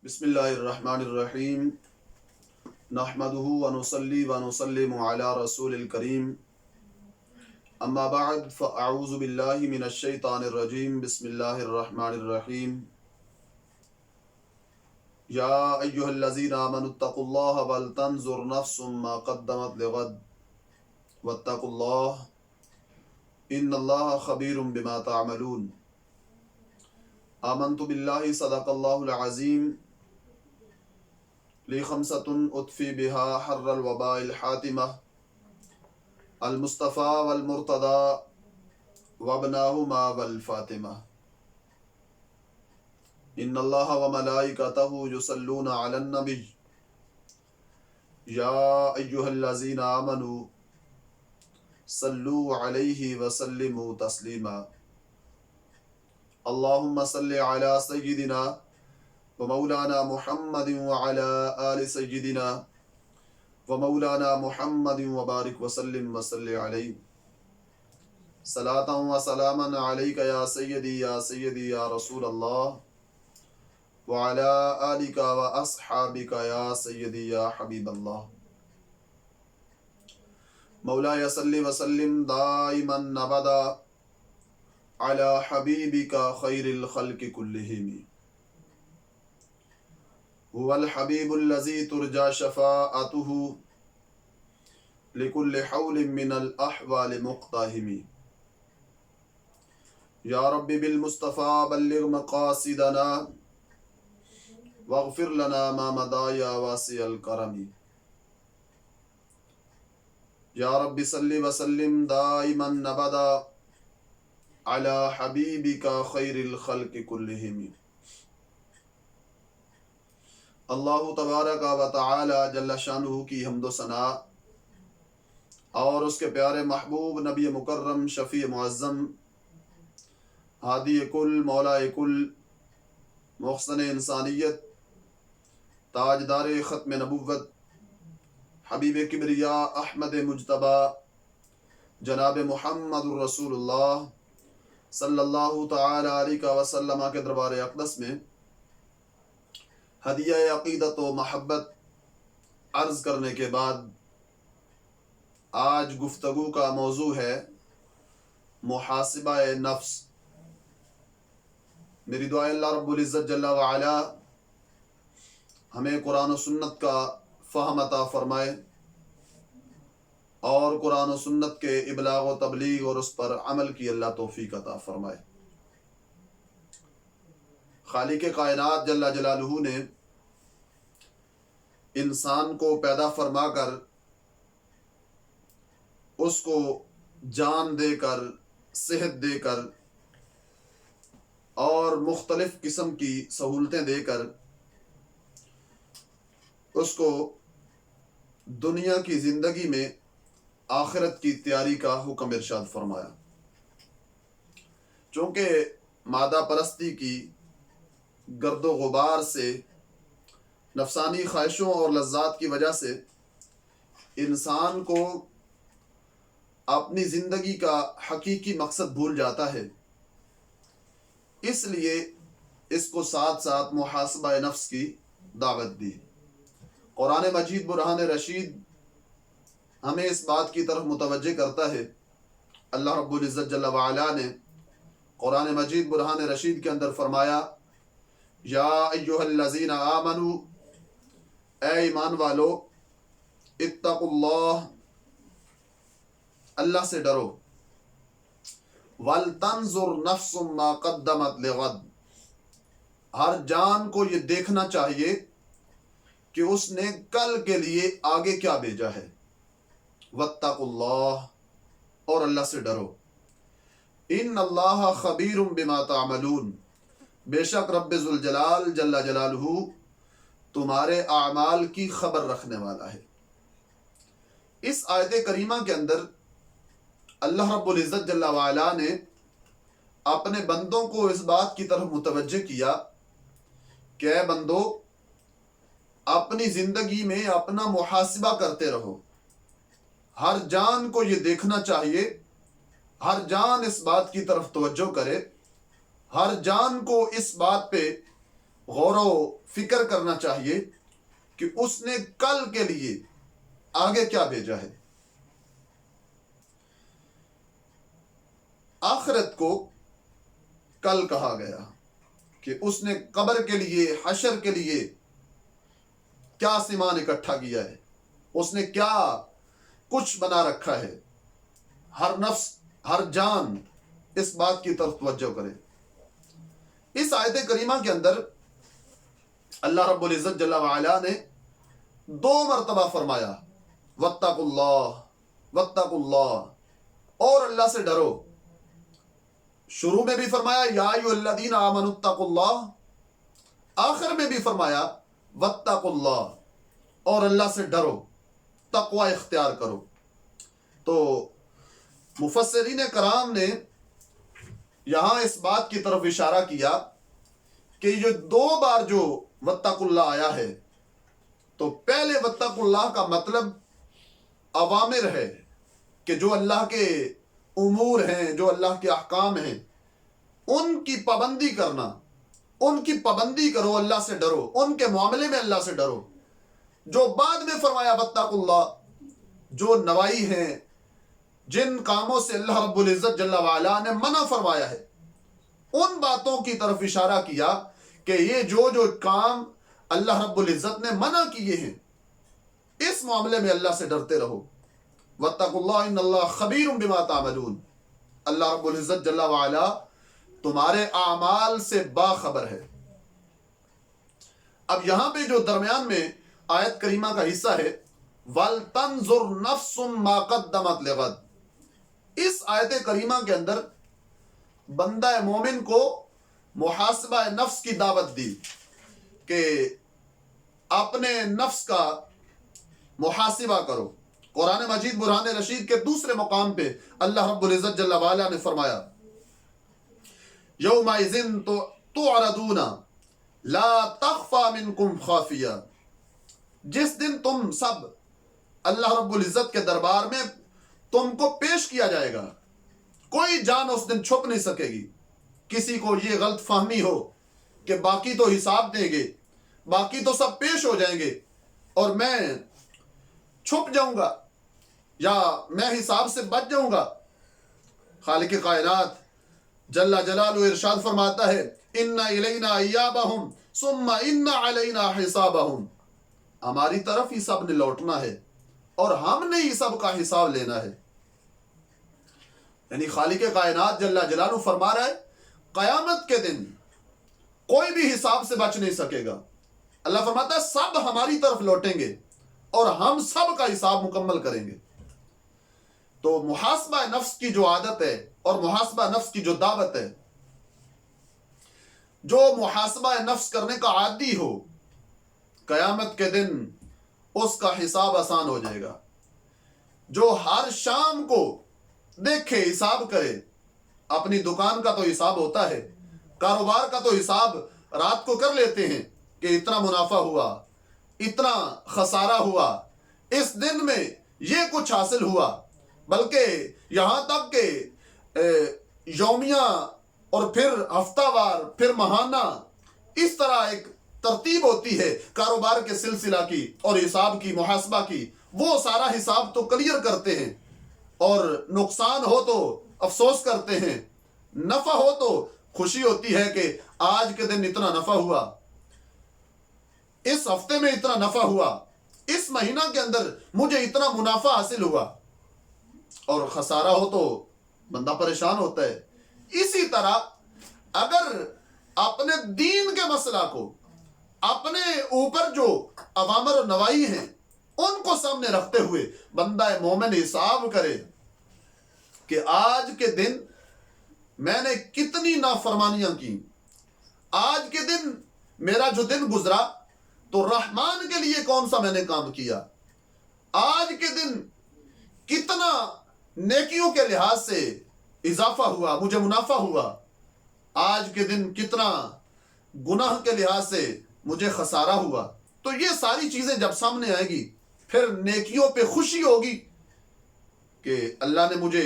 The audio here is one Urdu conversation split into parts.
بسم اللہ الرحمن الرحیم نحمده ونصلی ونسلم علی رسول الکریم اما بعد فاعوذ باللہ من الشیطان الرجیم بسم اللہ الرحمن الرحیم یا ایہا الذین آمنوا اتقوا اللہ ولتنظر نفس ما قدمت لغد واتقوا اللہ ان اللہ خبیر بما تعملون آمنت باللہ صدق اللہ العظیم لی خمسۃ اطفی بها حر الوباء الحاتمہ المصطفیٰ والمرتضی وابناہما والفاطمہ ان اللہ وملائکتہ یصلون علی النبی یا ایہا الذین آمنوا صلوا علیہ وسلموا تسلیما اللہم صل علی سیدنا ومولانا محمد وعلى آل سيدنا ومولانا محمد وبارك وسلم وصل عليه صلاة وسلاما عليك يا سيدي يا رسول الله وعلى آلك وأصحابك يا سيدي يا حبيب الله مولاي صل وسلم دائما أبدا على حبيبك خير الخلق كلهم هو الحبیب الذی ترجى شفاعته لكل حول من الاحوال مقتحم یا رب بالمصطفى بلغ مقاصدنا واغفر لنا ما مضى یا واسع الکرم یا رب صل وسلم دائما ابدا على حبیبك خیر الخلق كلهم اللہ تبارک و تعالی جل شانہ کی حمد و ثنا اور اس کے پیارے محبوب نبی مکرم شفیع معظم ہادی کل مولا کل محسن انسانیت تاجدار ختم نبوت حبیب کبریا احمد مجتبی جناب محمد الرسول اللہ صلی اللہ تعالی علیہ وسلم کے دربار اقدس میں ہدیہ عقیدت و محبت عرض کرنے کے بعد آج گفتگو کا موضوع ہے محاسبہ نفس۔ میری دعا اللہ رب العزت جل وعلا ہمیں قرآن و سنت کا فہم عطا فرمائے اور قرآن و سنت کے ابلاغ و تبلیغ اور اس پر عمل کی اللہ توفیق عطا فرمائے۔ خالق کائنات جل جلالہ نے انسان کو پیدا فرما کر اس کو جان دے کر صحت دے کر اور مختلف قسم کی سہولتیں دے کر اس کو دنیا کی زندگی میں آخرت کی تیاری کا حکم ارشاد فرمایا۔ چونکہ مادہ پرستی کی گرد و غبار سے نفسانی خواہشوں اور لذات کی وجہ سے انسان کو اپنی زندگی کا حقیقی مقصد بھول جاتا ہے، اس لیے اس کو ساتھ ساتھ محاسبہ نفس کی دعوت دی۔ قرآن مجید برہان رشید ہمیں اس بات کی طرف متوجہ کرتا ہے۔ اللہ رب العزت جل وعلا نے قرآن مجید برہان رشید کے اندر فرمایا یا ایہا الذین آمنوا، اے ایمان والو، اتقوا اللہ، اللہ سے ڈرو، وَلْتَنْظُرْ نَفْسٌ مَا قَدَّمَتْ لِغَدٍ، ہر جان کو یہ دیکھنا چاہیے کہ اس نے کل کے لیے آگے کیا بھیجا ہے۔ وَاتَّقُوا اللَّهَ، اور اللہ سے ڈرو، ان اللہ خبیر بما تعملون، بے شک رب ذوالجلال جل جلالہ تمہارے اعمال کی خبر رکھنے والا ہے۔ اس آیت کریمہ کے اندر اللہ رب العزت جل وعلا نے اپنے بندوں کو اس بات کی طرف متوجہ کیا کہ اے بندو، اپنی زندگی میں اپنا محاسبہ کرتے رہو۔ ہر جان کو یہ دیکھنا چاہیے، ہر جان اس بات کی طرف توجہ کرے، ہر جان کو اس بات پہ غور و فکر کرنا چاہیے کہ اس نے کل کے لیے آگے کیا بھیجا ہے۔ آخرت کو کل کہا گیا کہ اس نے قبر کے لیے، حشر کے لیے کیا سامان اکٹھا کیا ہے، اس نے کیا کچھ بنا رکھا ہے۔ ہر نفس، ہر جان اس بات کی طرف توجہ کرے۔ اس آیت کریمہ کے اندر اللہ رب العزت جل وعلا نے 2 مرتبہ فرمایا واتقوا اللہ، واتقوا اللہ، اور اللہ سے ڈرو۔ شروع میں بھی فرمایا یا ایھا الذین آمنوا اتقوا اللہ، آخر میں بھی فرمایا واتقوا اللہ، اور اللہ سے ڈرو، تقوی اختیار کرو۔ تو مفسرین کرام نے یہاں اس بات کی طرف اشارہ کیا کہ یہ 2 بار جو واتقوا اللہ آیا ہے، تو پہلے واتقوا اللہ کا مطلب اوامر ہے کہ جو اللہ کے امور ہیں، جو اللہ کے احکام ہیں، ان کی پابندی کرنا، ان کی پابندی کرو، اللہ سے ڈرو، ان کے معاملے میں اللہ سے ڈرو۔ جو بعد میں فرمایا واتقوا اللہ، جو نوائی ہیں، جن کاموں سے اللہ رب العزت جل وعلا نے منع فرمایا ہے، ان باتوں کی طرف اشارہ کیا کہ یہ جو کام اللہ رب العزت نے منع کیے ہیں، اس معاملے میں اللہ سے ڈرتے رہو۔ واتقوا اللہ ان اللہ خبیر بما تعملون، اللہ رب العزت جل وعلا تمہارے اعمال سے باخبر ہے۔ اب یہاں پہ جو درمیان میں آیت کریمہ کا حصہ ہے وَلْتَنْظُرْ نَفْسٌ مَا قَدَّمَتْ لِغَدٍ، اس آیت کریمہ کے اندر بندہ مومن کو محاسبہ نفس کی دعوت دی کہ اپنے نفس کا محاسبہ کرو۔ قرآن مجید برہان رشید کے دوسرے مقام پہ اللہ رب العزت جل وعلا نے فرمایا یومئذ تعرضون لا تخفى منکم خافیہ، جس دن تم سب اللہ رب العزت کے دربار میں تم کو پیش کیا جائے گا، کوئی جان اس دن چھپ نہیں سکے گی۔ کسی کو یہ غلط فہمی ہو کہ باقی تو حساب دیں گے، باقی تو سب پیش ہو جائیں گے اور میں چھپ جاؤں گا یا میں حساب سے بچ جاؤں گا، خالق کائنات جل جلالہ ارشاد فرماتا ہے ان الینا ایابہم ثم ان علینا حسابہم، ہماری طرف ہی سب نے لوٹنا ہے اور ہم نے ہی سب کا حساب لینا ہے۔ یعنی خالق کائنات جل جلالہ فرما رہا ہے قیامت کے دن کوئی بھی حساب سے بچ نہیں سکے گا۔ اللہ فرماتا ہے سب ہماری طرف لوٹیں گے اور ہم سب کا حساب مکمل کریں گے۔ تو محاسبہ نفس کی جو عادت ہے اور محاسبہ نفس کی جو دعوت ہے، جو محاسبہ نفس کرنے کا عادی ہو، قیامت کے دن اس کا حساب آسان ہو جائے گا۔ جو ہر شام کو دیکھے، حساب کرے، اپنی دکان کا تو حساب ہوتا ہے، کاروبار کا تو حساب رات کو کر لیتے ہیں کہ اتنا منافع ہوا، اتنا خسارہ ہوا، اس دن میں یہ کچھ حاصل ہوا، بلکہ یہاں تک کہ یومیہ اور پھر ہفتہ وار، پھر ماہانہ، اس طرح ایک ترتیب ہوتی ہے کاروبار کے سلسلہ کی اور حساب کی، محاسبہ کی۔ وہ سارا حساب تو کلیئر کرتے ہیں اور نقصان ہو تو افسوس کرتے ہیں، نفع ہو تو خوشی ہوتی ہے کہ آج کے دن اتنا نفع ہوا، اس ہفتے میں اتنا نفع ہوا، اس مہینہ کے اندر مجھے اتنا منافع حاصل ہوا، اور خسارہ ہو تو بندہ پریشان ہوتا ہے۔ اسی طرح اگر اپنے دین کے مسئلہ کو، اپنے اوپر جو اوامر و نوائی ہیں ان کو سامنے رکھتے ہوئے بندہ مومن حساب کرے کہ آج کے دن میں نے کتنی نافرمانیاں کی، آج کے دن میرا جو دن گزرا تو رحمان کے لیے کون سا میں نے کام کیا، آج کے دن کتنا نیکیوں کے لحاظ سے اضافہ ہوا، مجھے منافع ہوا، آج کے دن کتنا گناہ کے لحاظ سے مجھے خسارہ ہوا۔ تو یہ ساری چیزیں جب سامنے آئے گی پھر نیکیوں پہ خوشی ہوگی کہ اللہ نے مجھے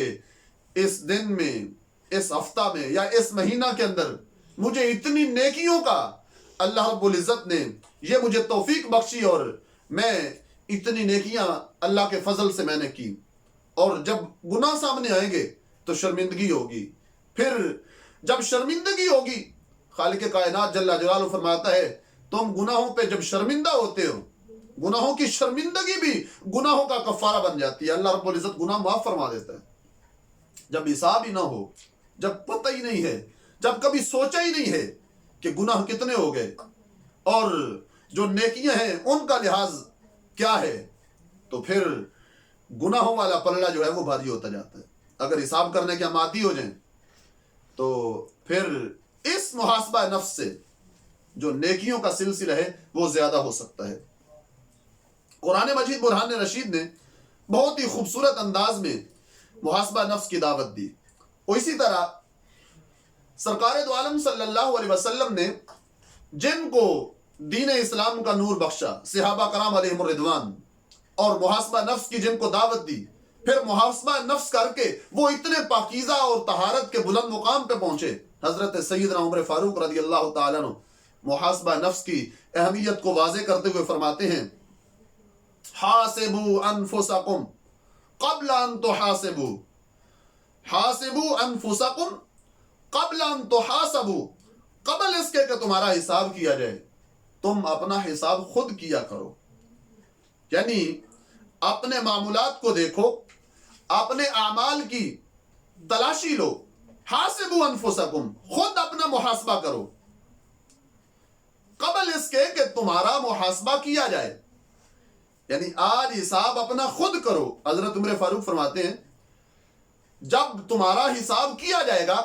اس دن میں، اس ہفتہ میں یا اس مہینہ کے اندر مجھے اتنی نیکیوں کا اللہ رب العزت نے یہ مجھے توفیق بخشی اور میں اتنی نیکیاں اللہ کے فضل سے میں نے کی، اور جب گناہ سامنے آئیں گے تو شرمندگی ہوگی، پھر جب شرمندگی ہوگی خالق کائنات جل جلالہ فرماتا ہے تم گناہوں پہ جب شرمندہ ہوتے ہو، گناہوں کی شرمندگی بھی گناہوں کا کفارہ بن جاتی ہے، اللہ رب العزت گناہ معاف فرما دیتا ہے۔ جب حساب ہی نہ ہو، جب پتہ ہی نہیں ہے، جب کبھی سوچا ہی نہیں ہے کہ گناہ کتنے ہو گئے اور جو نیکیاں ہیں ان کا لحاظ کیا ہے، تو پھر گناہوں والا پلڑا جو ہے وہ بھاری ہوتا جاتا ہے۔ اگر حساب کرنے کے ہم عادی ہو جائیں تو پھر اس محاسبہ نفس سے جو نیکیوں کا سلسلہ ہے وہ زیادہ ہو سکتا ہے۔ قرآن مجید برہان رشید نے بہت ہی خوبصورت انداز میں محاسبہ نفس کی دعوت دی، اور اسی طرح سرکار دو عالم صلی اللہ علیہ وسلم نے جن کو دین اسلام کا نور بخشا، صحابہ کرام علیہم الرضوان، اور محاسبہ نفس کی جن کو دعوت دی، پھر محاسبہ نفس کر کے وہ اتنے پاکیزہ اور طہارت کے بلند مقام پہ پہنچے۔ حضرت سیدنا عمر فاروق رضی اللہ تعالیٰ عنہ محاسبہ نفس کی اہمیت کو واضح کرتے ہوئے فرماتے ہیں حاسبوا انفسکم قبل ان تحاسبوا، حاسبوا انفسکم قبل ان تحاسبوا، قبل اس کے کہ تمہارا حساب کیا جائے تم اپنا حساب خود کیا کرو، یعنی اپنے معمولات کو دیکھو، اپنے اعمال کی تلاشی لو، حاسبوا انفسکم، خود اپنا محاسبہ کرو قبل اس کے کہ تمہارا محاسبہ کیا جائے، یعنی آج حساب اپنا خود کرو۔ حضرت عمر فاروق فرماتے ہیں جب تمہارا حساب کیا جائے گا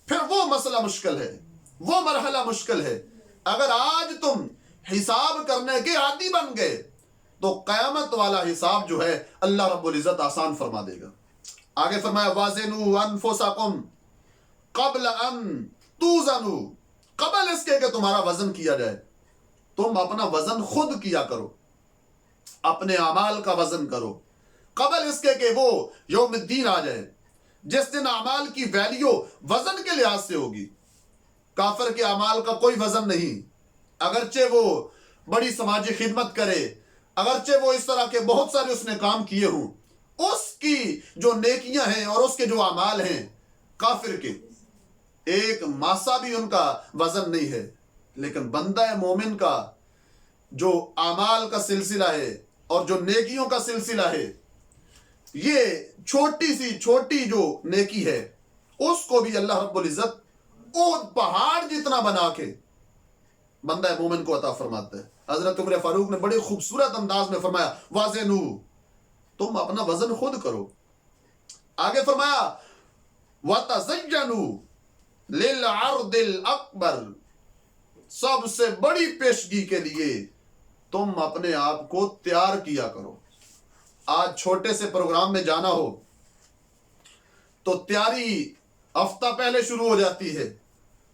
پھر وہ مسئلہ مشکل ہے، وہ مرحلہ مشکل ہے۔ اگر آج تم حساب کرنے کے عادی بن گئے تو قیامت والا حساب جو ہے اللہ رب العزت آسان فرما دے گا۔ آگے فرمایا وازنوا انفسکم قبل ان توزنوا، قبل اس کے کہ تمہارا وزن کیا جائے تم اپنا وزن خود کیا کرو، اپنے اعمال کا وزن کرو قبل اس کے کہ وہ یوم الدین آ جائے جس دن اعمال کی ویلیو وزن کے لحاظ سے ہوگی۔ کافر کے اعمال کا کوئی وزن نہیں، اگرچہ وہ بڑی سماجی خدمت کرے، اگرچہ وہ اس طرح کے بہت سارے اس نے کام کیے ہوں، اس کی جو نیکیاں ہیں اور اس کے جو اعمال ہیں کافر کے ایک ماسہ بھی ان کا وزن نہیں ہے، لیکن بندہ مومن کا جو اعمال کا سلسلہ ہے اور جو نیکیوں کا سلسلہ ہے، یہ چھوٹی سی چھوٹی جو نیکی ہے اس کو بھی اللہ رب العزت اونٹ پہاڑ جتنا بنا کے بندہ مومن کو عطا فرماتا ہے۔ حضرت عمر فاروق نے بڑے خوبصورت انداز میں فرمایا وازنوا، تم اپنا وزن خود کرو۔ آگے فرمایا وَتَزَيَّنُوا لِلْعَرْضِ الْأَكْبَرِ، سب سے بڑی پیشگی کے لیے تم اپنے آپ کو تیار کیا کرو۔ آج چھوٹے سے پروگرام میں جانا ہو تو تیاری ہفتہ پہلے شروع ہو جاتی ہے،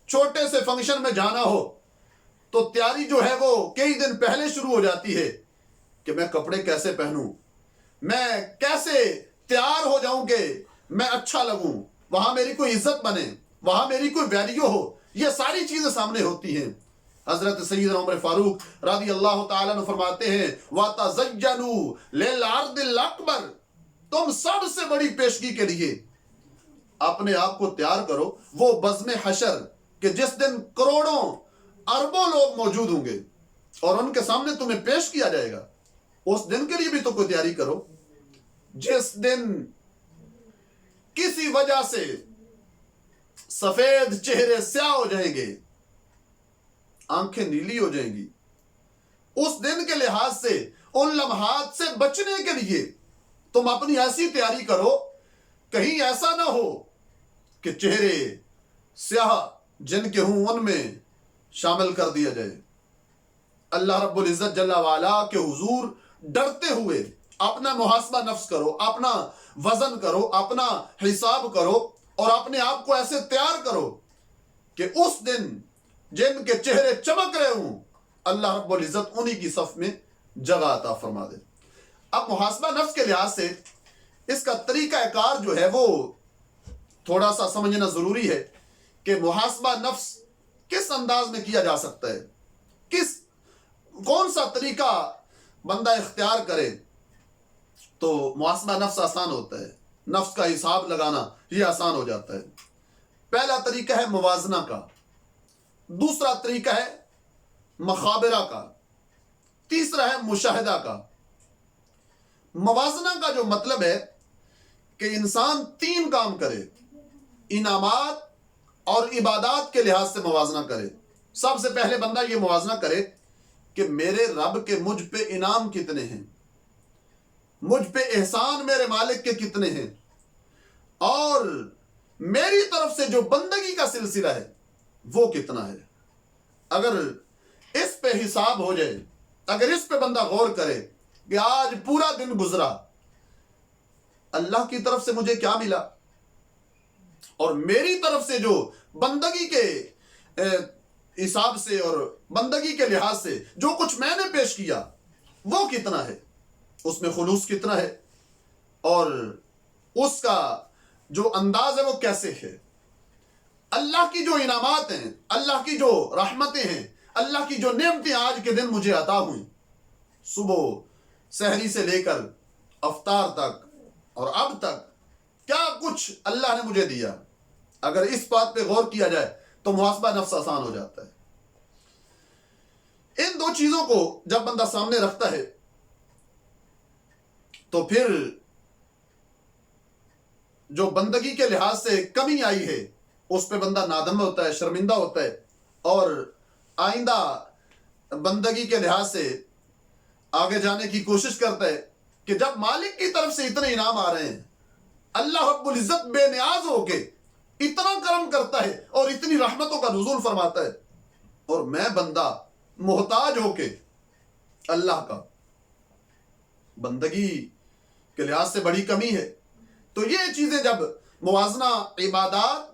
چھوٹے سے فنکشن میں جانا ہو تو تیاری جو ہے وہ کئی دن پہلے شروع ہو جاتی ہے کہ میں کپڑے کیسے پہنوں، میں کیسے تیار ہو جاؤں کہ میں اچھا لگوں، وہاں میری کوئی عزت بنے، وہاں میری کوئی ویلیو ہو، یہ ساری چیزیں سامنے ہوتی ہیں۔ حضرت سیدنا عمر فاروق رضی اللہ تعالیٰ عنہ فرماتے ہیں وَتَزَيَّنُوا لِلْعَرْضِ الْأَكْبَرِ، تم سب سے بڑی پیشگی کے لیے اپنے آپ کو تیار کرو، وہ بزم حشر کہ جس دن کروڑوں اربوں لوگ موجود ہوں گے اور ان کے سامنے تمہیں پیش کیا جائے گا، اس دن کے لیے بھی تو کوئی تیاری کرو۔ جس دن کسی وجہ سے سفید چہرے سیاہ ہو جائیں گے، آنکھیں نیلی ہو جائیں گی، اس دن کے لحاظ سے ان لمحات سے بچنے کے لیے تم اپنی ایسی تیاری کرو کہیں ایسا نہ ہو کہ چہرے سیاہ جن کے ہوں ان میں شامل کر دیا جائے۔ اللہ رب العزت جل وعلا کے حضور ڈرتے ہوئے اپنا محاسبہ نفس کرو، اپنا وزن کرو، اپنا حساب کرو اور اپنے آپ کو ایسے تیار کرو کہ اس دن جن کے چہرے چمک رہے ہوں اللہ رب العزت انہی کی صف میں جگہ عطا فرما دے۔ اب محاسبہ نفس کے لحاظ سے اس کا طریقہ کار جو ہے وہ تھوڑا سا سمجھنا ضروری ہے کہ محاسبہ نفس کس انداز میں کیا جا سکتا ہے۔ کون سا طریقہ بندہ اختیار کرے تو محاسبہ نفس آسان ہوتا ہے، نفس کا حساب لگانا یہ آسان ہو جاتا ہے۔ پہلا طریقہ ہے موازنہ کا، دوسرا طریقہ ہے مخابرہ کا، تیسرا ہے مشاہدہ کا۔ موازنہ کا جو مطلب ہے کہ انسان تین کام کرے، انعامات اور عبادات کے لحاظ سے موازنہ کرے۔ سب سے پہلے بندہ یہ موازنہ کرے کہ میرے رب کے مجھ پہ انعام کتنے ہیں، مجھ پہ احسان میرے مالک کے کتنے ہیں، اور میری طرف سے جو بندگی کا سلسلہ ہے وہ کتنا ہے۔ اگر اس پہ حساب ہو جائے، اگر اس پہ بندہ غور کرے کہ آج پورا دن گزرا، اللہ کی طرف سے مجھے کیا ملا، اور میری طرف سے جو بندگی کے حساب سے اور بندگی کے لحاظ سے جو کچھ میں نے پیش کیا وہ کتنا ہے، اس میں خلوص کتنا ہے، اور اس کا جو انداز ہے وہ کیسے ہے۔ اللہ کی جو انعامات ہیں، اللہ کی جو رحمتیں ہیں، اللہ کی جو نعمتیں آج کے دن مجھے عطا ہوئیں، صبح سحری سے لے کر افطار تک اور اب تک کیا کچھ اللہ نے مجھے دیا، اگر اس بات پہ غور کیا جائے تو محاسبہ نفس آسان ہو جاتا ہے۔ ان دو چیزوں کو جب بندہ سامنے رکھتا ہے تو پھر جو بندگی کے لحاظ سے کمی آئی ہے اس پہ بندہ نادم ہوتا ہے، شرمندہ ہوتا ہے، اور آئندہ بندگی کے لحاظ سے آگے جانے کی کوشش کرتا ہے کہ جب مالک کی طرف سے اتنے انعام آ رہے ہیں، اللہ رب العزت بے نیاز ہو کے اتنا کرم کرتا ہے اور اتنی رحمتوں کا نزول فرماتا ہے، اور میں بندہ محتاج ہو کے اللہ کا بندگی کے لحاظ سے بڑی کمی ہے۔ تو یہ چیزیں جب موازنہ عبادات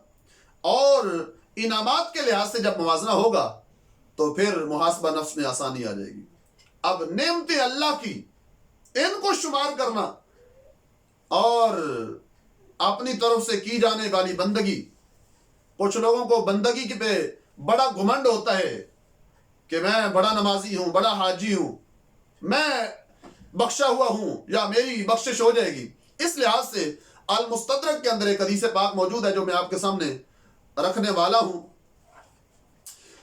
اور انعامات کے لحاظ سے جب موازنہ ہوگا تو پھر محاسبہ نفس میں آسانی آ جائے گی۔ اب نعمتیں اللہ کی، ان کو شمار کرنا اور اپنی طرف سے کی جانے والی بندگی، کچھ لوگوں کو بندگی پہ بڑا گھمنڈ ہوتا ہے کہ میں بڑا نمازی ہوں، بڑا حاجی ہوں، میں بخشا ہوا ہوں یا میری بخشش ہو جائے گی۔ اس لحاظ سے المستدرک کے اندر ایک حدیث پاک موجود ہے جو میں آپ کے سامنے رکھنے والا ہوں۔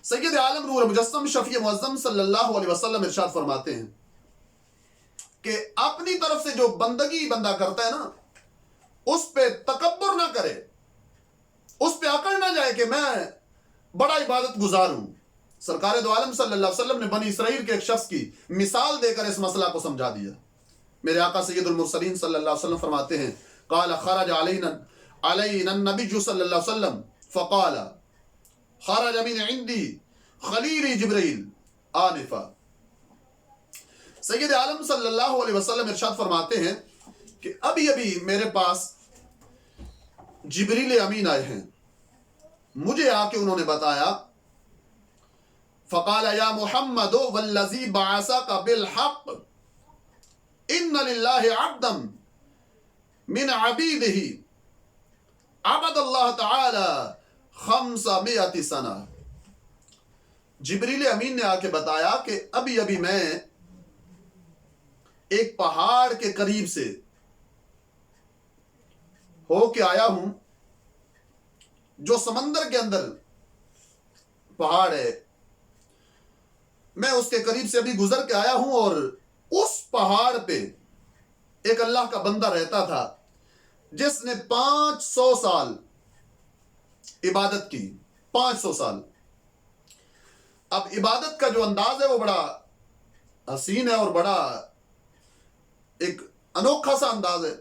سید عالم نور مجسم شفیع معظم صلی اللہ علیہ وسلم ارشاد فرماتے ہیں کہ اپنی طرف سے جو بندگی بندہ کرتا ہے نا، اس پہ تکبر نہ کرے، اس پہ اکڑ نہ جائے کہ میں بڑا عبادت گزار ہوں۔ سرکار دو عالم صلی اللہ علیہ وسلم نے بنی اسرائیل کے ایک شخص کی مثال دے کر اس مسئلہ کو سمجھا دیا۔ میرے آقا سید المرسلین صلی اللہ علیہ وسلم فرماتے ہیں قال خرج علینا النبی صلی اللہ علیہ وسلم فقال خرج من عندی خلیلی جبرائیل آنفا۔ سید عالم صلی اللہ علیہ وسلم ارشاد فرماتے ہیں کہ ابھی میرے پاس جبریل امین آئے ہیں، مجھے آ کے انہوں نے بتایا فقال یا محمد والذی بعثک بالحق ان للہ عبدا من عبیدہ عبد اللہ تعالی 500 سنہ۔ جبریل امین نے آ کے بتایا کہ ابھی میں ایک پہاڑ کے قریب سے ہو کے آیا ہوں، جو سمندر کے اندر پہاڑ ہے، میں اس کے قریب سے ابھی گزر کے آیا ہوں، اور اس پہاڑ پہ ایک اللہ کا بندہ رہتا تھا جس نے 500 سال عبادت کی۔ 500 سال۔ اب عبادت کا جو انداز ہے وہ بڑا حسین ہے اور بڑا ایک انوکھا سا انداز ہے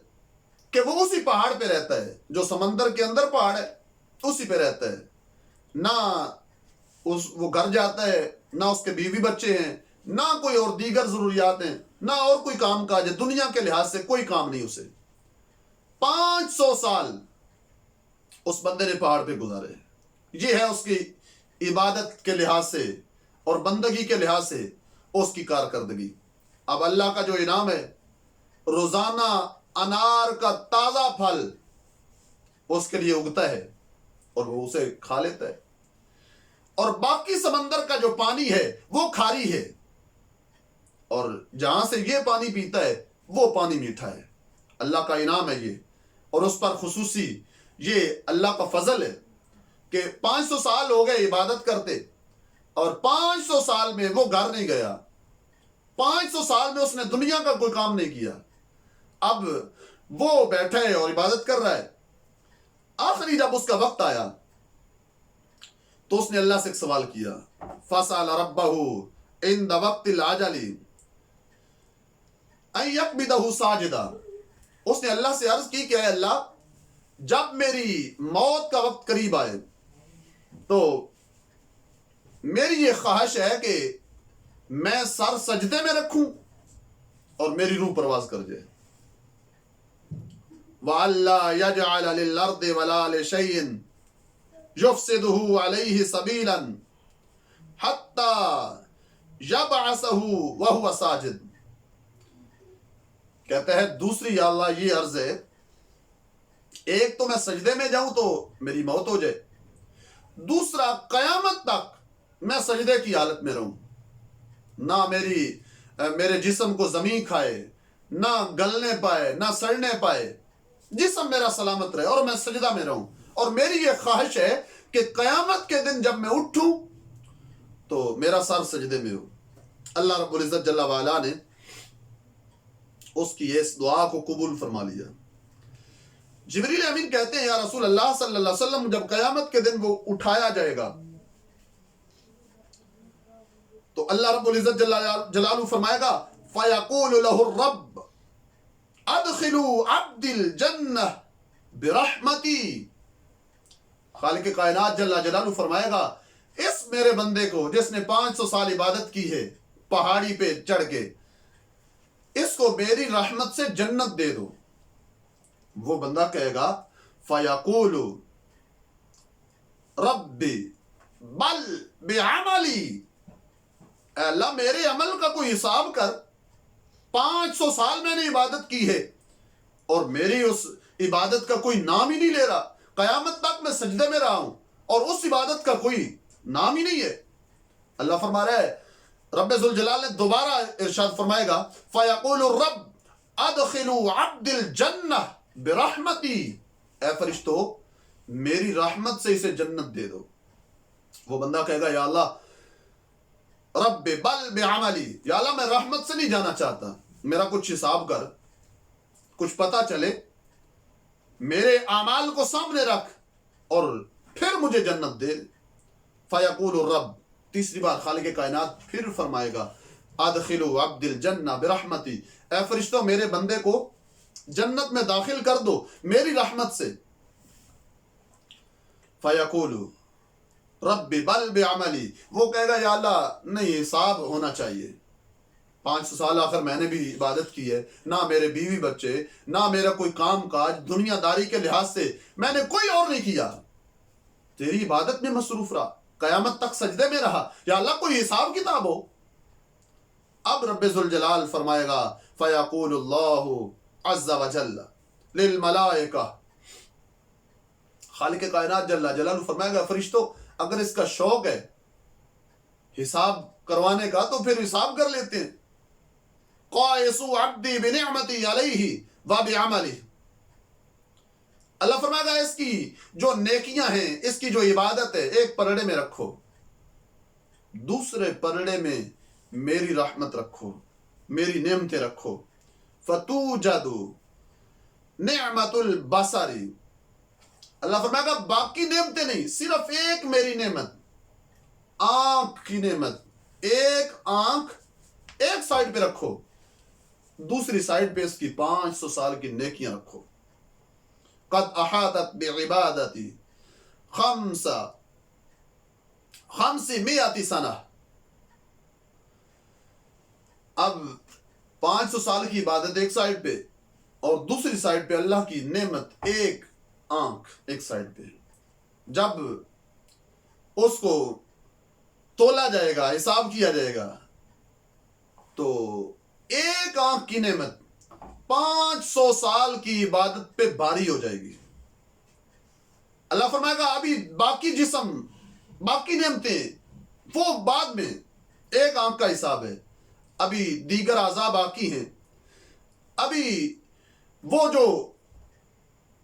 کہ وہ اسی پہاڑ پہ رہتا ہے، جو سمندر کے اندر پہاڑ ہے اسی پہ رہتا ہے، نہ وہ گھر جاتا ہے، نہ اس کے بیوی بچے ہیں، نہ کوئی اور دیگر ضروریات ہیں، نہ اور کوئی کام کاج ہے، دنیا کے لحاظ سے کوئی کام نہیں اسے۔ 500 سال اس بندے نے پہاڑ پہ گزارے۔ یہ ہے اس کی عبادت کے لحاظ سے اور بندگی کے لحاظ سے اس کی کارکردگی۔ اب اللہ کا جو انعام ہے، روزانہ انار کا تازہ پھل اس کے لیے اگتا ہے اور وہ اسے کھا لیتا ہے۔ اور باقی سمندر کا جو پانی ہے وہ کھاری ہے، اور جہاں سے یہ پانی پیتا ہے وہ پانی میٹھا ہے۔ اللہ کا انعام ہے یہ، اور اس پر خصوصی یہ اللہ کا فضل ہے کہ 500 سال ہو گئے عبادت کرتے، اور 500 سال میں وہ گھر نہیں گیا، 500 سال میں اس نے دنیا کا کوئی کام نہیں کیا، اب وہ بیٹھا ہے اور عبادت کر رہا ہے۔ آخری جب اس کا وقت آیا تو اس نے اللہ سے ایک سوال کیا، فَسَأَلَ رَبَّهُ عِنْدَ وَقْتِ الْعَجَلِ أَن يَقْبِضَهُ سَاجِدًا۔ اس نے اللہ سے عرض کی کہ اے اللہ، جب میری موت کا وقت قریب آئے تو میری یہ خواہش ہے کہ میں سر سجدے میں رکھوں اور میری روح پرواز کر جائے۔ وَأَلَّا يَجْعَلَ لِلْأَرْضِ وَلَا لِشَيْءٍ يُفْسِدُهُ عَلَيْهِ سَبِيلًا حَتَّى يَبْعَثَهُ وَهُوَ سَاجِدٌ۔ کہتا ہے دوسری یا اللہ یہ عرض ہے، ایک تو میں سجدے میں جاؤں تو میری موت ہو جائے، دوسرا قیامت تک میں سجدے کی حالت میں رہوں، نہ میرے جسم کو زمین کھائے، نہ گلنے پائے، نہ سڑنے پائے، جسم میرا سلامت رہے اور میں سجدہ میں رہوں۔ اور میری یہ خواہش ہے کہ قیامت کے دن جب میں اٹھوں تو میرا سر سجدے میں ہو۔ اللہ رب العزت جل وعلا نے اس کی اس دعا کو قبول فرما لیا۔ جبریل امین کہتے ہیں یا رسول اللہ صلی اللہ علیہ وسلم، جب قیامت کے دن وہ اٹھایا جائے گا تو اللہ رب العزت جلالہ فرمائے گا فَيَقُولُ لَهُ الرَّبُّ أَدْخِلُوا عَبْدِ الْجَنَّةِ بِرَحْمَتِي۔ خالق کائنات جل جلالہ فرمائے گا اس میرے بندے کو جس نے 500 سال عبادت کی ہے پہاڑی پہ چڑھ کے، اس کو میری رحمت سے جنت دے دو۔ وہ بندہ کہے گا فَيَقُولُ رَبِّ بَلْ بِعَمَلِي، اے اللہ میرے عمل کا کوئی حساب کر، 500 سال میں نے عبادت کی ہے اور میری اس عبادت کا کوئی نام ہی نہیں لے رہا، قیامت تک میں سجدے میں رہا ہوں اور اس عبادت کا کوئی نام ہی نہیں ہے۔ اللہ فرما رہا ہے، رب ذوالجلال نے دوبارہ ارشاد فرمائے گا فَيَقُولُ الرَّبُّ أَدْخِلُوا عَبْدِ الْجَنَّةِ بِرَحْمَتِي، اے فرشتو میری رحمت سے اسے جنت دے دو۔ وہ بندہ کہے گا یا اللہ رب بل بعملی، یا اللہ میں رحمت سے نہیں جانا چاہتا، میرا کچھ حساب کر، کچھ پتہ چلے، میرے اعمال کو سامنے رکھ اور پھر مجھے جنت دے۔ فیقول الرب، تیسری بار خالق کائنات پھر فرمائے گا ادخلوا عبد الجنہ برحمتی، اے فرشتوں میرے بندے کو جنت میں داخل کر دو میری رحمت سے۔ فیقول رب بل بعملی، وہ کہے گا یا اللہ نہیں، حساب ہونا چاہیے، 500 سال آخر میں نے بھی عبادت کی ہے، نہ میرے بیوی بچے، نہ میرا کوئی کام کاج، دنیا داری کے لحاظ سے میں نے کوئی اور نہیں کیا، تیری عبادت میں مصروف رہا، قیامت تک سجدے میں رہا، یا اللہ کوئی حساب کتاب ہو۔ اب رب ذوالجلال فرمائے گا فیقول اللہ عز وجل للملائکہ، خالق کائنات جل جلالہ فرمائے گا فرشتوں اگر اس کا شوق ہے حساب کروانے کا تو پھر حساب کر لیتے ہیں۔ قائسوا عبدی بنعمتی علیہ وبعملہ، اللہ فرمائے گا اس کی جو نیکیاں ہیں، اس کی جو عبادت ہے، ایک پلڑے میں رکھو، دوسرے پلڑے میں میری رحمت رکھو، میری نعمتیں رکھو۔ فتوجد نعمت البصر، اللہ فرمائے گا باقی نعمتیں نہیں، صرف ایک میری نعمت، آنکھ کی نعمت، ایک آنکھ ایک سائڈ پہ رکھو، دوسری سائڈ پہ اس کی 500 سال کی نیکیاں رکھو۔ قد احاطت بعبادتی 500 سنہ، اب 500 سال کی عبادت ایک سائڈ پہ اور دوسری سائڈ پہ اللہ کی نعمت، ایک آنکھ ایک سائڈ پہ۔ جب اس کو تولا جائے گا، حساب کیا جائے گا، تو ایک آنکھ کی نعمت 500 سال کی عبادت پہ بھاری ہو جائے گی۔ اللہ فرمائے گا ابھی باقی جسم باقی نعمتیں وہ بعد میں، ایک آنکھ کا حساب ہے، ابھی دیگر اعضاء باقی ہیں، ابھی وہ جو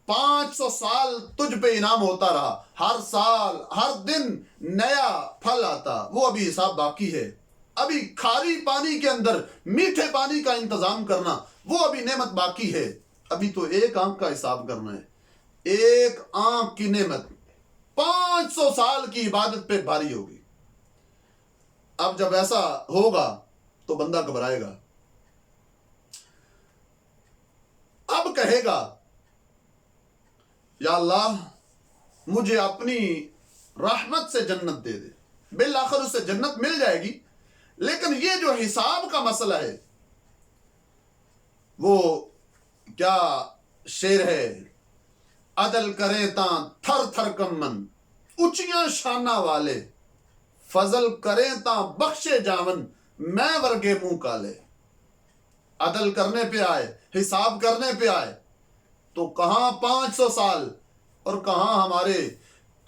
500 سال تجھ پہ انعام ہوتا رہا، ہر سال ہر دن نیا پھل آتا، وہ ابھی حساب باقی ہے، ابھی کھاری پانی کے اندر میٹھے پانی کا انتظام کرنا وہ ابھی نعمت باقی ہے، ابھی تو ایک آنکھ کا حساب کرنا ہے، ایک آنکھ کی نعمت 500 سال کی عبادت پہ بھاری ہوگی۔ اب جب ایسا ہوگا تو بندہ گھبرائے گا، اب کہے گا یا اللہ مجھے اپنی رحمت سے جنت دے دے، بالآخر اسے جنت مل جائے گی، لیکن یہ جو حساب کا مسئلہ ہے وہ کیا شعر ہے، عدل کریں تاں تھر تھر کمن، اچیاں شانہ والے، فضل کریں تاں بخشے جاون، میں ورگے منہ کالے۔ عدل کرنے پہ آئے، حساب کرنے پہ آئے تو کہاں 500 سال اور کہاں ہمارے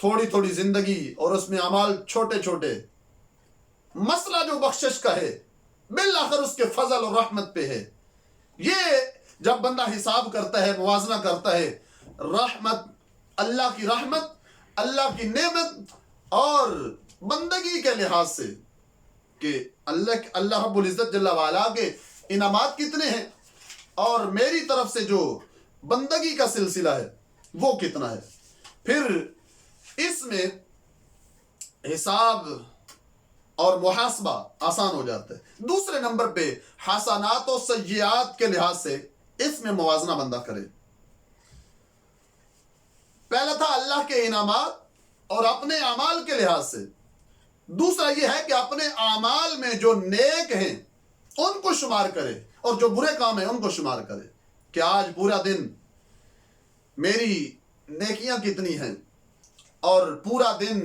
تھوڑی تھوڑی زندگی اور اس میں اعمال چھوٹے چھوٹے، مسئلہ جو بخشش کا ہے بالآخر اس کے فضل اور رحمت پہ ہے۔ یہ جب بندہ حساب کرتا ہے، موازنہ کرتا ہے، رحمت، اللہ کی رحمت، اللہ کی نعمت اور بندگی کے لحاظ سے کہ اللہ رب العزت جل وعلا کے انعامات کتنے ہیں اور میری طرف سے جو بندگی کا سلسلہ ہے وہ کتنا ہے، پھر اس میں حساب اور محاسبہ آسان ہو جاتا ہے۔ دوسرے نمبر پہ حسنات و سیئات کے لحاظ سے اس میں موازنہ بندہ کرے۔ پہلا تھا اللہ کے انعامات اور اپنے اعمال کے لحاظ سے، دوسرا یہ ہے کہ اپنے اعمال میں جو نیک ہیں ان کو شمار کرے اور جو برے کام ہیں ان کو شمار کرے کہ آج پورا دن میری نیکیاں کتنی ہیں اور پورا دن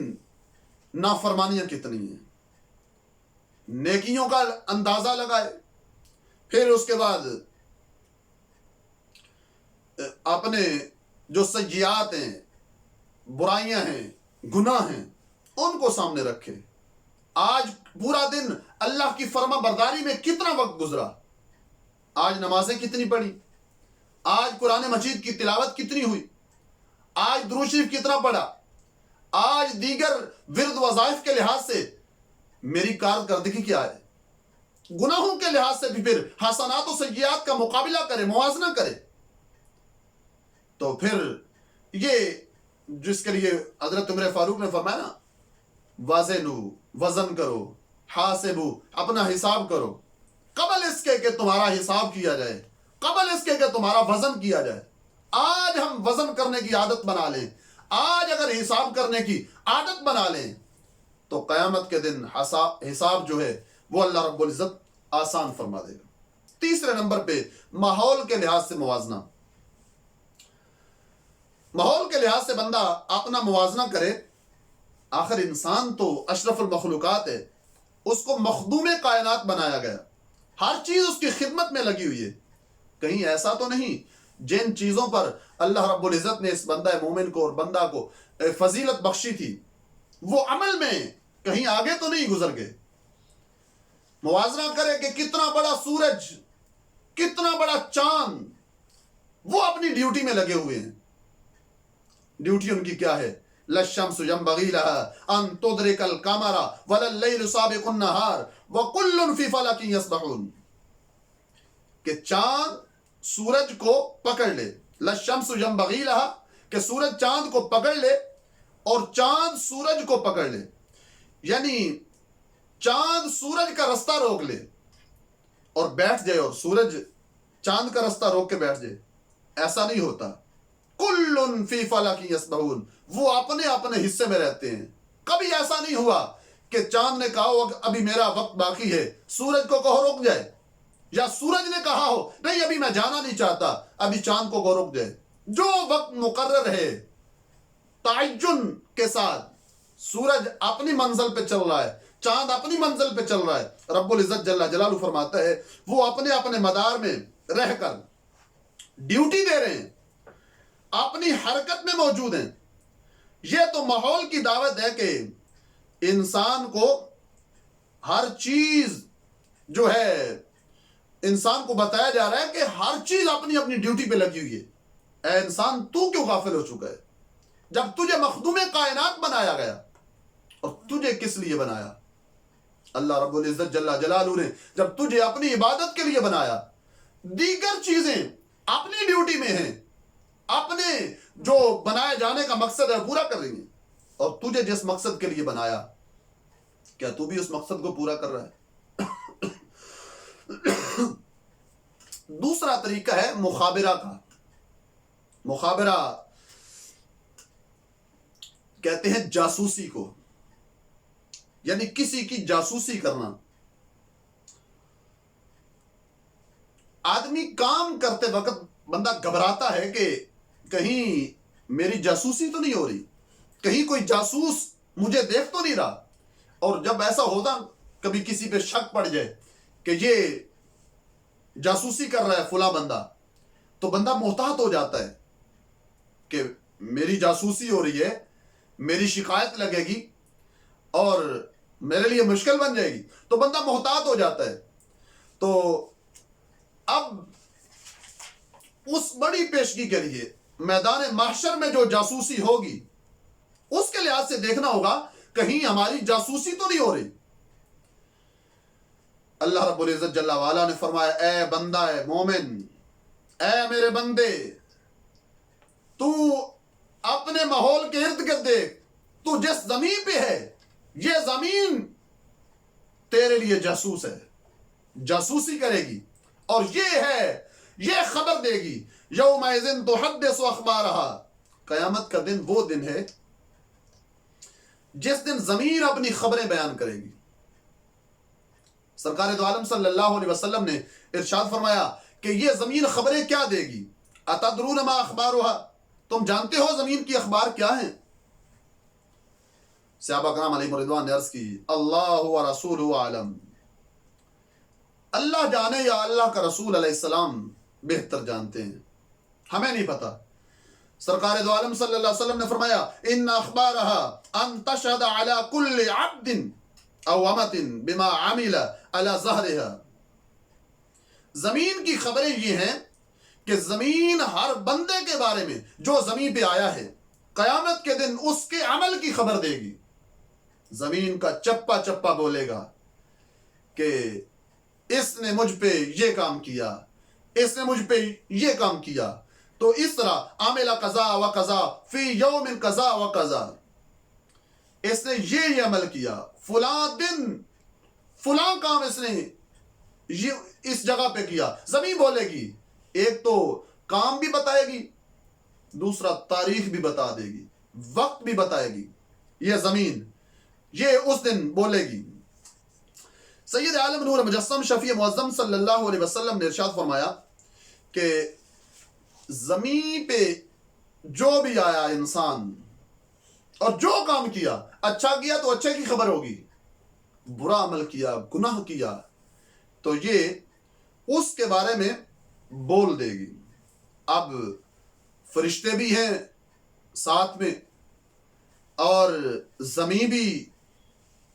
نافرمانیاں کتنی ہیں، نیکیوں کا اندازہ لگائے، پھر اس کے بعد اپنے جو سیئات ہیں، برائیاں ہیں، گناہ ہیں، ان کو سامنے رکھے۔ آج پورا دن اللہ کی فرما برداری میں کتنا وقت گزرا، آج نمازیں کتنی پڑھی، آج قرآن مجید کی تلاوت کتنی ہوئی، آج درود شریف کتنا پڑھا، آج دیگر ورد وظائف کے لحاظ سے میری کارکردگی کیا ہے، گناہوں کے لحاظ سے بھی پھر حسنات و سیئات کا مقابلہ کرے، موازنہ کرے۔ تو پھر یہ جس کے لیے حضرت عمر فاروق نے فرمایا نا، وزنو، وزن کرو، حاسبو، اپنا حساب کرو، قبل اس کے کہ تمہارا حساب کیا جائے، قبل اس کے کہ تمہارا وزن کیا جائے۔ آج ہم وزن کرنے کی عادت بنا لیں، آج اگر حساب کرنے کی عادت بنا لیں تو قیامت کے دن حساب جو ہے وہ اللہ رب العزت آسان فرما دے گا۔ تیسرے نمبر پہ ماحول کے لحاظ سے موازنہ، ماحول کے لحاظ سے بندہ اپنا موازنہ کرے۔ آخر انسان تو اشرف المخلوقات ہے، اس کو مخدوم کائنات بنایا گیا، ہر چیز اس کی خدمت میں لگی ہوئی ہے۔ کہیں ایسا تو نہیں جن چیزوں پر اللہ رب العزت نے اس بندہ مومن کو اور بندہ کو فضیلت بخشی تھی وہ عمل میں کہیں آگے تو نہیں گزر گئے۔ موازنہ کرے کہ کتنا بڑا سورج، کتنا بڑا چاند، وہ اپنی ڈیوٹی میں لگے ہوئے ہیں۔ ڈیوٹی ان کی کیا ہے؟ للشمس ينبغي لها ان تدرك القمر ولا الليل سابق النهار وكل في فلك يسبحون، کہ چاند سورج کو پکڑ لے، للشمس ينبغي لها کہ سورج چاند کو پکڑ لے اور چاند سورج کو پکڑ لے، یعنی چاند سورج کا رستہ روک لے اور بیٹھ جائے اور سورج چاند کا رستہ روک کے بیٹھ جائے، ایسا نہیں ہوتا۔ کل فی فلک یسبحون، وہ اپنے اپنے حصے میں رہتے ہیں۔ کبھی ایسا نہیں ہوا کہ چاند نے کہا ہو ابھی میرا وقت باقی ہے، سورج کو کہو رک جائے، یا سورج نے کہا ہو نہیں ابھی میں جانا نہیں چاہتا، ابھی چاند کو کہو رک جائے۔ جو وقت مقرر ہے تعین کے ساتھ، سورج اپنی منزل پہ چل رہا ہے، چاند اپنی منزل پہ چل رہا ہے، رب العزت جل جلالہ فرماتا ہے وہ اپنے اپنے مدار میں رہ کر ڈیوٹی دے رہے ہیں، اپنی حرکت میں موجود ہیں۔ یہ تو ماحول کی دعوت ہے کہ انسان کو ہر چیز جو ہے انسان کو بتایا جا رہا ہے کہ ہر چیز اپنی اپنی ڈیوٹی پہ لگی ہوئی ہے. اے انسان تو کیوں غافل ہو چکا ہے؟ جب تجھے مخدوم کائنات بنایا گیا، اور تجھے کس لیے بنایا؟ اللہ رب العزت جل جلالہ نے جب تجھے اپنی عبادت کے لیے بنایا، دیگر چیزیں اپنی ڈیوٹی میں ہیں، اپنے جو بنائے جانے کا مقصد ہے پورا کر رہی ہیں، اور تجھے جس مقصد کے لیے بنایا، کیا تو بھی اس مقصد کو پورا کر رہا ہے؟ دوسرا طریقہ ہے مخابرہ کا. مخابرہ کہتے ہیں جاسوسی کو، یعنی کسی کی جاسوسی کرنا. آدمی کام کرتے وقت بندہ گھبراتا ہے کہ کہیں میری جاسوسی تو نہیں ہو رہی، کہیں کوئی جاسوس مجھے دیکھ تو نہیں رہا. اور جب ایسا ہوتا کبھی کسی پہ شک پڑ جائے کہ یہ جاسوسی کر رہا ہے فلاں بندہ، تو بندہ محتاط ہو جاتا ہے کہ میری جاسوسی ہو رہی ہے، میری شکایت لگے گی اور میرے لیے مشکل بن جائے گی، تو بندہ محتاط ہو جاتا ہے. تو اب اس بڑی پیشگی کے لیے میدان محشر میں جو جاسوسی ہوگی اس کے لحاظ سے دیکھنا ہوگا کہیں ہماری جاسوسی تو نہیں ہو رہی. اللہ رب العزت جل وعلا نے فرمایا، اے بندہ اے مومن، اے میرے بندے، تو اپنے ماحول کے ارد گرد دیکھ، تو جس زمین پہ ہے یہ زمین تیرے لیے جاسوس ہے، جاسوسی کرے گی، اور یہ خبر دے گی. یومئذ تحدث اخبارہا، قیامت کا دن وہ دن ہے جس دن زمین اپنی خبریں بیان کرے گی. سرکار دو عالم صلی اللہ علیہ وسلم نے ارشاد فرمایا کہ یہ زمین خبریں کیا دے گی؟ اتدرون ما اخبارها، تم جانتے ہو زمین کی اخبار کیا ہیں؟ صحابہ کرام علیہ رضوان نے عرض کی، اللہ و رسول عالم، اللہ جانے یا اللہ کا رسول علیہ السلام بہتر جانتے ہیں، ہمیں نہیں پتا. سرکار دو عالم صلی اللہ علیہ وسلم نے فرمایا، ان اخبارها ان تشهد على كل عبد او امت بما عمل على ظهرها. زمین کی خبریں یہ ہیں کہ زمین ہر بندے کے بارے میں جو زمین پہ آیا ہے قیامت کے دن اس کے عمل کی خبر دے گی. زمین کا چپا چپا بولے گا کہ اس نے مجھ پہ یہ کام کیا، اس نے مجھ پہ یہ کام کیا، تو اس طرح عاملہ قضا و قضا فی یوم قضا و قضا، اس نے یہ عمل کیا، فلاں دن فلاں کام اس نے یہ اس جگہ پہ کیا. زمین بولے گی، ایک تو کام بھی بتائے گی، دوسرا تاریخ بھی بتا دے گی، وقت بھی بتائے گی. یہ زمین یہ اس دن بولے گی. سید عالم نور مجسم شفیع معظم صلی اللہ علیہ وسلم نے ارشاد فرمایا کہ زمین پہ جو بھی آیا انسان اور جو کام کیا، اچھا کیا تو اچھے کی خبر ہوگی، برا عمل کیا، گناہ کیا تو یہ اس کے بارے میں بول دے گی. اب فرشتے بھی ہیں ساتھ میں، اور زمین بھی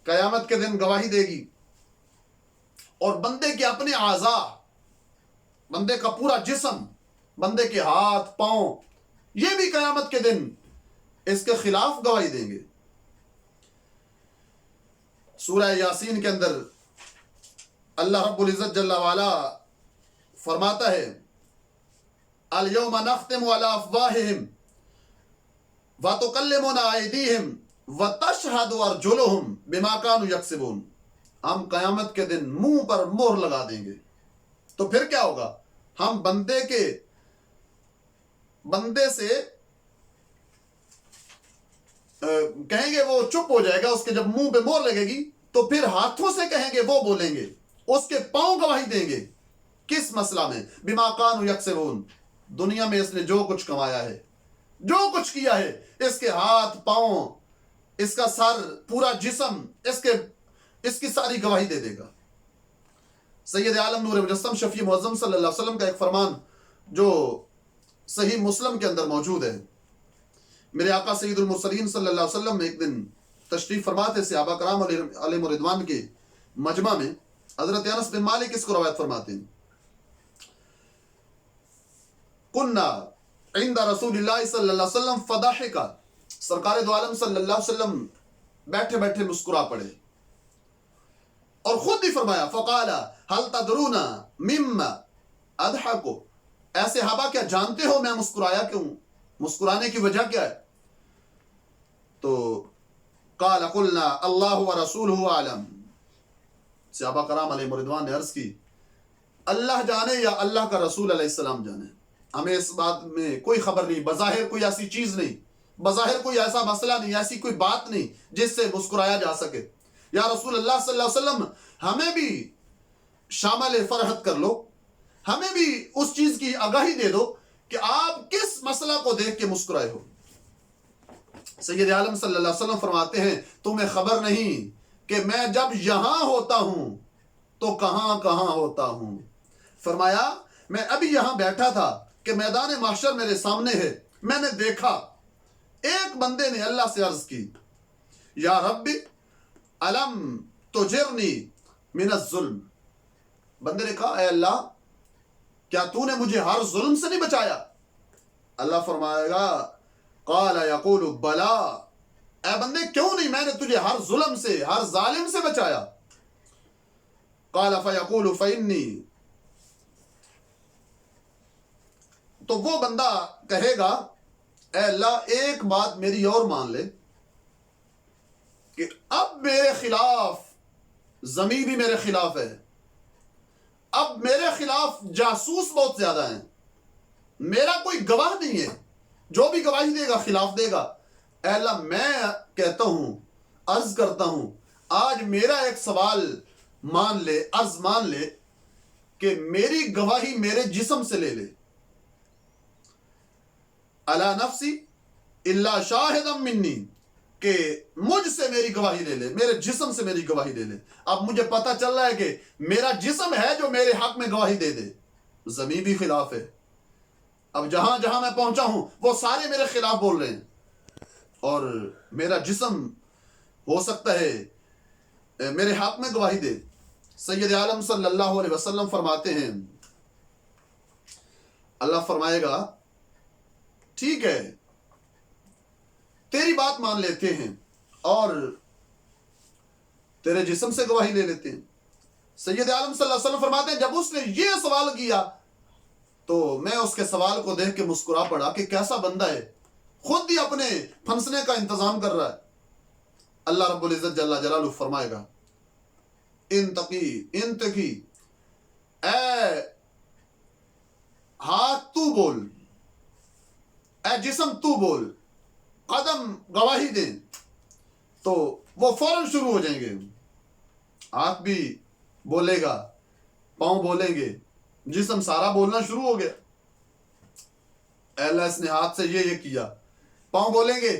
قیامت کے دن گواہی دے گی، اور بندے کے اپنے اعضاء، بندے کا پورا جسم، بندے کے ہاتھ پاؤں، یہ بھی قیامت کے دن اس کے خلاف گواہی دیں گے. سورہ یاسین کے اندر اللہ رب العزت جل وعلا فرماتا ہے، الیوم نختم علی افواہہم وتکلمنا ایدیہم وتشہد ارجلہم بما کانوا یکسبون. ہم قیامت کے دن منہ پر مہر لگا دیں گے. تو پھر کیا ہوگا؟ ہم بندے سے کہیں گے، وہ چپ ہو جائے گا، اس کے جب منہ پہ مہر لگے گی تو پھر ہاتھوں سے کہیں گے، وہ بولیں گے، اس کے پاؤں گواہی دیں گے. کس مسئلہ میں؟ بما کانوا یکسبون، دنیا میں اس نے جو کچھ کمایا ہے، جو کچھ کیا ہے، اس کے ہاتھ پاؤں، اس کا سر، پورا جسم، اس کی ساری گواہی دے دے گا. سید عالم نور مجسم شفیع معظم صلی اللہ علیہ وسلم کا ایک فرمان جو صحیح مسلم کے اندر موجود ہے، میرے آقا سید المرسلین صلی اللہ علیہ وسلم ایک دن تشریف فرما تھے صحابہ کرام علیہ رضوان کے مجمع میں، حضرت انس بن مالک اس کو روایت فرماتے ہیں، کننا عند رسول اللہ صلی اللہ علیہ وسلم فضحکا، سرکار دو عالم صلی اللہ علیہ وسلم بیٹھے بیٹھے مسکرا پڑے اور خود ہی فرمایا فقال هل تدرون مما اضحک، اے صحابہ کیا جانتے ہو میں مسکرایا کیوں، مسکرانے کی وجہ کیا ہے؟ تو قال قلنا اللہ ورسولہ اعلم، صحابہ کرام علیہ رضوان نے عرض کی اللہ جانے یا اللہ کا رسول علیہ السلام جانے، ہمیں اس بات میں کوئی خبر نہیں، بظاہر کوئی ایسی چیز نہیں، بظاہر کوئی ایسا مسئلہ نہیں، ایسی کوئی بات نہیں جس سے مسکرایا جا سکے، یا رسول اللہ صلی اللہ علیہ وسلم ہمیں بھی شامل فرحت کر لو، ہمیں بھی اس چیز کی آگاہی دے دو کہ آپ کس مسئلہ کو دیکھ کے مسکرائے ہو۔ سید عالم صلی اللہ علیہ وسلم فرماتے ہیں تمہیں خبر نہیں کہ میں جب یہاں ہوتا ہوں تو کہاں کہاں ہوتا ہوں، فرمایا میں ابھی یہاں بیٹھا تھا کہ میدان محشر میرے سامنے ہے، میں نے دیکھا ایک بندے نے اللہ سے عرض کی یا رب علم تجرنی من الظلم، بندے نے کہا اے اللہ کیا تو نے مجھے ہر ظلم سے نہیں بچایا؟ اللہ فرمائے گا قال یقول بلا، اے بندے کیوں نہیں، میں نے تجھے ہر ظلم سے ہر ظالم سے بچایا۔ قال فیقول فانی، تو وہ بندہ کہے گا اے اللہ ایک بات میری اور مان لے کہ اب میرے خلاف زمین بھی میرے خلاف ہے، اب میرے خلاف جاسوس بہت زیادہ ہیں، میرا کوئی گواہ نہیں ہے، جو بھی گواہی دے گا خلاف دے گا۔ اے اللہ میں کہتا ہوں، عرض کرتا ہوں، آج میرا ایک سوال مان لے، عرض مان لے کہ میری گواہی میرے جسم سے لے لے، الا نفسی الا شاہدا منی، کہ مجھ سے میری گواہی لے لے، میرے جسم سے میری گواہی لے لے۔ اب مجھے پتا چل رہا ہے کہ میرا جسم ہے جو میرے حق میں گواہی دے دے، زمین بھی خلاف ہے، اب جہاں جہاں میں پہنچا ہوں وہ سارے میرے خلاف بول رہے ہیں، اور میرا جسم ہو سکتا ہے میرے حق میں گواہی دے۔ سید عالم صلی اللہ علیہ وسلم فرماتے ہیں، اللہ فرمائے گا ٹھیک ہے تیری بات مان لیتے ہیں اور تیرے جسم سے گواہی لے لیتے ہیں۔ سید عالم صلی اللہ علیہ وسلم فرماتے ہیں جب اس نے یہ سوال کیا تو میں اس کے سوال کو دیکھ کے مسکرا پڑا کہ کیسا بندہ ہے، خود ہی اپنے پھنسنے کا انتظام کر رہا ہے۔ اللہ رب العزت جل جلالہ فرمائے گا انتقی، اے ہاتھ تو بول، اے جسم تو بول، قدم گواہی دیں، تو وہ فوراً شروع ہو جائیں گے، ہاتھ بھی بولے گا، پاؤں بولیں گے، جسم سارا بولنا شروع ہو گیا۔ اے اللہ اس نے ہاتھ سے یہ کیا، پاؤں بولیں گے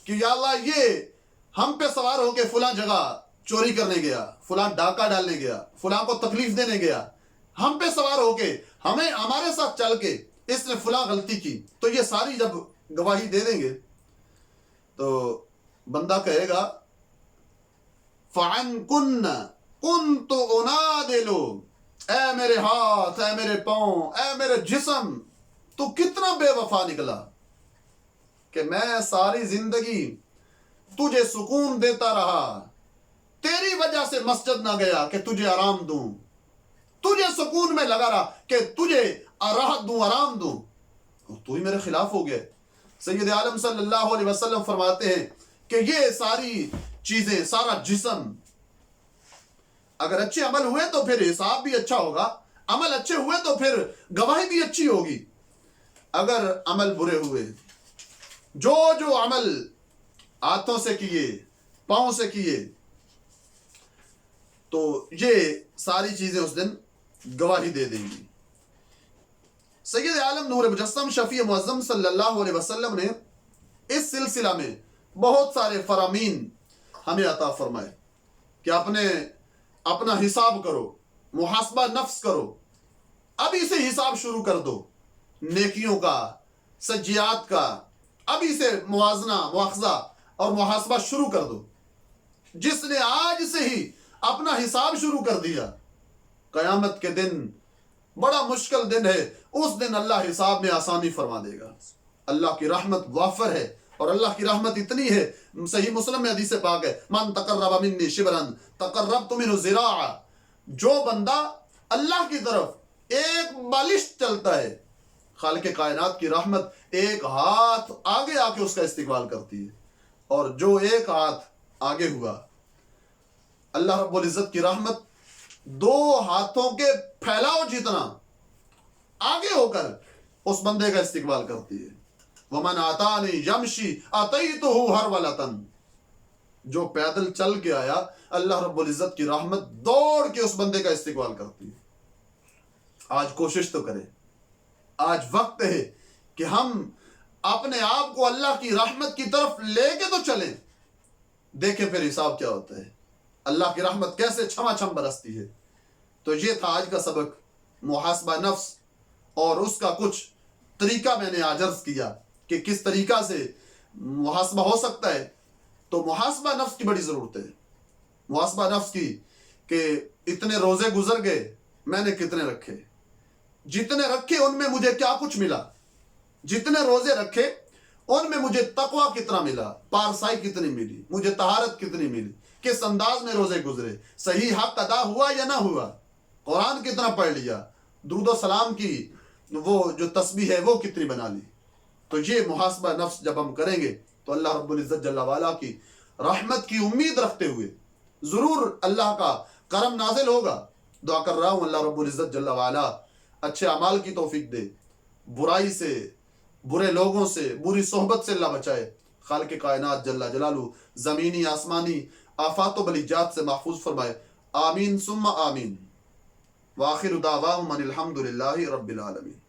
کہ یا اللہ یہ ہم پہ سوار ہو کے فلاں جگہ چوری کرنے گیا، فلاں ڈاکہ ڈالنے گیا، فلاں کو تکلیف دینے گیا، ہم پہ سوار ہو کے ہمارے ساتھ چل کے اس نے فلاں غلطی کی، تو یہ ساری جب گواہی دے دیں گے تو بندہ کہے گا فَعَنْ كُنْتُ أُنَادِلُ، اے میرے ہاتھ، اے میرے پاؤں، اے میرے جسم، تو کتنا بے وفا نکلا کہ میں ساری زندگی تجھے سکون دیتا رہا، تیری وجہ سے مسجد نہ گیا کہ تجھے آرام دوں، تجھے سکون میں لگا رہا کہ تجھے راحت دوں، آرام دوں، تو ہی میرے خلاف ہو گیا۔ سید عالم صلی اللہ علیہ وسلم فرماتے ہیں کہ یہ ساری چیزیں، سارا جسم اگر اچھے عمل ہوئے تو پھر حساب بھی اچھا ہوگا، عمل اچھے ہوئے تو پھر گواہی بھی اچھی ہوگی، اگر عمل برے ہوئے، جو عمل ہاتھوں سے کیے، پاؤں سے کیے، تو یہ ساری چیزیں اس دن گواہی دے دیں گی۔ سید عالم نور مجسم شفیع معظم صلی اللہ علیہ وسلم نے اس سلسلہ میں بہت سارے فرامین ہمیں عطا فرمائے کہ اپنا حساب کرو، محاسبہ نفس کرو، ابھی سے حساب شروع کر دو، نیکیوں کا، سجیات کا، ابھی سے موازنہ، مواخذہ اور محاسبہ شروع کر دو۔ جس نے آج سے ہی اپنا حساب شروع کر دیا، قیامت کے دن بڑا مشکل دن ہے، اس دن اللہ حساب میں آسانی فرما دے گا۔ اللہ کی رحمت وافر ہے، اور اللہ کی رحمت اتنی ہے، صحیح مسلم میں حدیث پاک ہے، من تقرب منی شبرا تقربت منہ ذراعا، جو بندہ اللہ کی طرف ایک بالش چلتا ہے، خالق کائنات کی رحمت ایک ہاتھ آگے آ کے اس کا استقبال کرتی ہے، اور جو ایک ہاتھ آگے ہوا، اللہ رب العزت کی رحمت دو ہاتھوں کے پھیلاؤ جتنا آگے ہو کر اس بندے کا استقبال کرتی ہے۔ وَمَنْ آتَانِي يَمْشِي أَتَيْتُهُ هَرْوَلَةً، جو پیدل چل کے آیا، اللہ رب العزت کی رحمت دوڑ کے اس بندے کا استقبال کرتی ہے۔ آج کوشش تو کریں، آج وقت ہے کہ ہم اپنے آپ کو اللہ کی رحمت کی طرف لے کے تو چلیں، دیکھیں پھر حساب کیا ہوتا ہے، اللہ کی رحمت کیسے چھما چھم برستی ہے۔ تو یہ تھا آج کا سبق، محاسبہ نفس، اور اس کا کچھ طریقہ میں نے آج عرض کیا کہ کس طریقہ سے محاسبہ ہو سکتا ہے۔ تو محاسبہ نفس کی بڑی ضرورت ہے، محاسبہ نفس کی، کہ اتنے روزے گزر گئے، میں نے کتنے رکھے، جتنے رکھے ان میں مجھے کیا کچھ ملا، جتنے روزے رکھے ان میں مجھے تقوی کتنا ملا، پارسائی کتنی ملی، مجھے طہارت کتنی ملی، کس انداز میں روزے گزرے، صحیح حق ادا ہوا یا نہ ہوا، قرآن کتنا پڑھ لیا، درود و سلام کی وہ جو تسبیح ہے وہ کتنی بنا لی۔ تو یہ محاسبہ نفس جب ہم کریں گے تو اللہ رب العزت جل وعلا کی رحمت کی امید رکھتے ہوئے ضرور اللہ کا کرم نازل ہوگا۔ دعا کر رہا ہوں اللہ رب العزت جل وعلا اچھے اعمال کی توفیق دے، برائی سے، برے لوگوں سے، بری صحبت سے اللہ بچائے، خالق کائنات جل جلالہ زمینی آسمانی آفات و بلیجات سے محفوظ فرمائے، آمین ثم آمین۔ وآخر دعواہم ان الحمد للہ رب العالمین۔